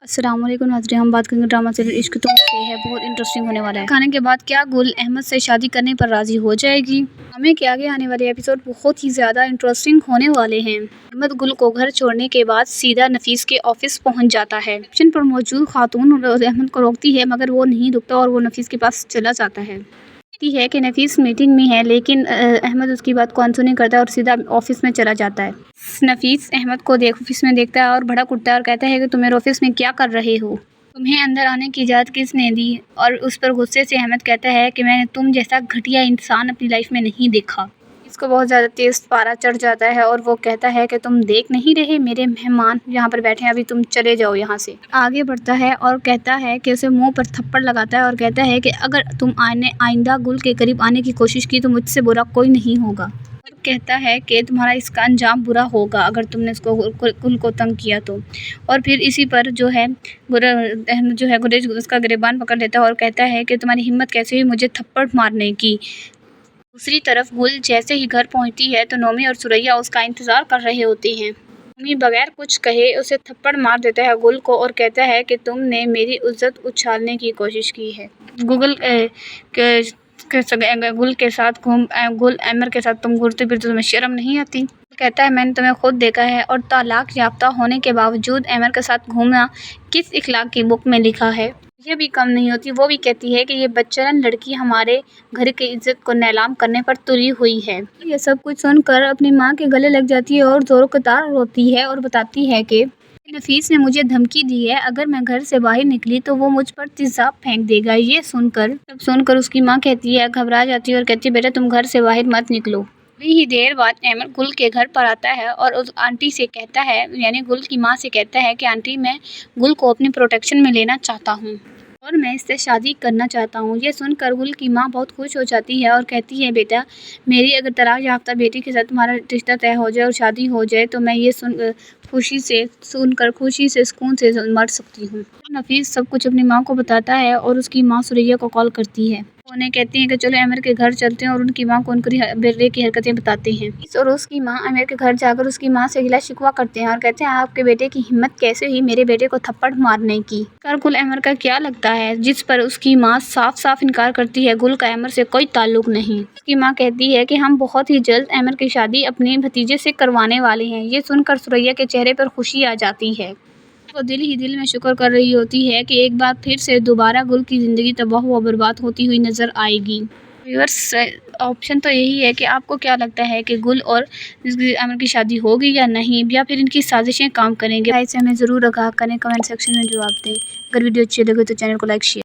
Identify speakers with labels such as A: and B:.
A: السلام علیکم ناظرین، ہم بات کریں گے ڈرامہ سیریل عشق تم سے ہے، بہت انٹرسٹنگ ہونے والا ہے۔ کھانے کے بعد کیا گل احمد سے شادی کرنے پر راضی ہو جائے گی؟ ڈرامے کے آگے آنے والے ایپیسوڈ بہت ہی زیادہ انٹرسٹنگ ہونے والے ہیں۔ احمد گل کو گھر چھوڑنے کے بعد سیدھا نفیس کے آفس پہنچ جاتا ہے۔ ریسپشن پر موجود خاتون احمد کو روکتی ہے مگر وہ نہیں رکتا اور وہ نفیس کے پاس چلا جاتا ہے۔ کہتی ہے کہ نفیس میٹنگ میں ہے لیکن احمد اس کی بات کو آنسر نہیں کرتا اور سیدھا آفس میں چلا جاتا ہے۔ نفیس احمد کو آفس میں دیکھتا ہے اور بھڑک اٹھتا ہے اور کہتا ہے کہ تم میرے آفس میں کیا کر رہے ہو؟ تمہیں اندر آنے کی اجازت کس نے دی؟ اور اس پر غصے سے احمد کہتا ہے کہ میں نے تم جیسا گھٹیا انسان اپنی لائف میں نہیں دیکھا۔ اس کو بہت زیادہ تیز پارا چڑھ جاتا ہے اور وہ کہتا ہے کہ تم دیکھ نہیں رہے میرے مہمان یہاں پر بیٹھے ہیں، ابھی تم چلے جاؤ یہاں سے۔ آگے بڑھتا ہے اور کہتا ہے کہ اسے منہ پر تھپڑ لگاتا ہے اور کہتا ہے کہ اگر تم آئندہ گل کے قریب آنے کی کوشش کی تو مجھ سے برا کوئی نہیں ہوگا۔ اور کہتا ہے کہ تمہارا اس کا انجام برا ہوگا اگر تم نے گل کو تنگ کیا تو۔ اور پھر اسی پر احمد گریز اس کا گریبان پکڑ لیتا ہے اور کہتا ہے کہ تمہاری ہمت کیسے ہوئی مجھے تھپڑ مارنے کی۔ دوسری طرف گل جیسے ہی گھر پہنچتی ہے تو نومی اور ثریا اس کا انتظار کر رہے ہوتے ہیں۔ نومی بغیر کچھ کہے اسے تھپڑ مار دیتا ہے گل کو اور کہتا ہے کہ تم نے میری عزت اچھالنے کی کوشش کی ہے۔ گل کے ساتھ گل امر کے ساتھ تم گھومتے پھرتے تمہیں شرم نہیں آتی؟ کہتا ہے میں نے تمہیں خود دیکھا ہے اور طلاق یافتہ ہونے کے باوجود امر کے ساتھ گھومنا کس اخلاق کی بک میں لکھا ہے؟ یہ بھی کم نہیں ہوتی، وہ بھی کہتی ہے کہ یہ بدچلن لڑکی ہمارے گھر کی عزت کو نیلام کرنے پر تلی ہوئی ہے۔ یہ سب کچھ سن کر اپنی ماں کے گلے لگ جاتی ہے اور زوروں کی طرح روتی ہے اور بتاتی ہے کہ نفیس نے مجھے دھمکی دی ہے، اگر میں گھر سے باہر نکلی تو وہ مجھ پر تیزاب پھینک دے گا۔ یہ سن کر اس کی ماں کہتی ہے، گھبرا جاتی ہے اور کہتی ہے بیٹا تم گھر سے باہر مت نکلو۔ تھوڑی ہی دیر بعد امر گل کے گھر پر آتا ہے اور اس آنٹی سے کہتا ہے یعنی گل کی ماں سے کہتا ہے کہ آنٹی میں گل کو اپنی پروٹیکشن میں لینا چاہتا ہوں اور میں اس سے شادی کرنا چاہتا ہوں۔ یہ سن کر گل کی ماں بہت خوش ہو جاتی ہے اور کہتی ہے بیٹا میری اگر طلاق یافتہ بیٹی کے ساتھ تمہارا رشتہ طے ہو جائے اور شادی ہو جائے تو میں یہ خوشی سے سکون سے مر سکتی ہوں۔ نفیس سب کچھ اپنی ماں کو بتاتا ہے اور اس کی ماں ثریا کو کال کرتی ہے۔ وہ انہیں کہتی ہیں کہ چلو امر کے گھر چلتے ہیں اور ان کی ماں کو ان کی بیٹے کی حرکتیں بتاتے ہیں۔ اور اس کی ماں امر کے گھر جا کر اس کی ماں سے گلہ شکوہ کرتے ہیں اور کہتے ہیں آپ کے بیٹے کی ہمت کیسے ہوئی میرے بیٹے کو تھپڑ مارنے کی؟ گل امر کا کیا لگتا ہے؟ جس پر اس کی ماں صاف انکار کرتی ہے، گل کا امر سے کوئی تعلق نہیں۔ اس کی ماں کہتی ہے کہ ہم بہت ہی جلد امر کی شادی اپنے بھتیجے سے کروانے والے ہیں۔ یہ سن کر ثریا کے چہرے پر خوشی آ جاتی ہے۔ وہ دل ہی دل میں شکر کر رہی ہوتی ہے کہ ایک بار پھر سے دوبارہ گل کی زندگی تباہ و برباد ہوتی ہوئی نظر آئے گی۔ ویورس آپشن تو یہی ہے کہ آپ کو کیا لگتا ہے کہ گل اور امر کی شادی ہوگی یا نہیں، یا پھر ان کی سازشیں کام کریں گے؟ رائے سے ہمیں ضرور آگاہ کریں، کمنٹ سیکشن میں جواب دیں۔ اگر ویڈیو اچھی لگے تو چینل کو لائک شیئر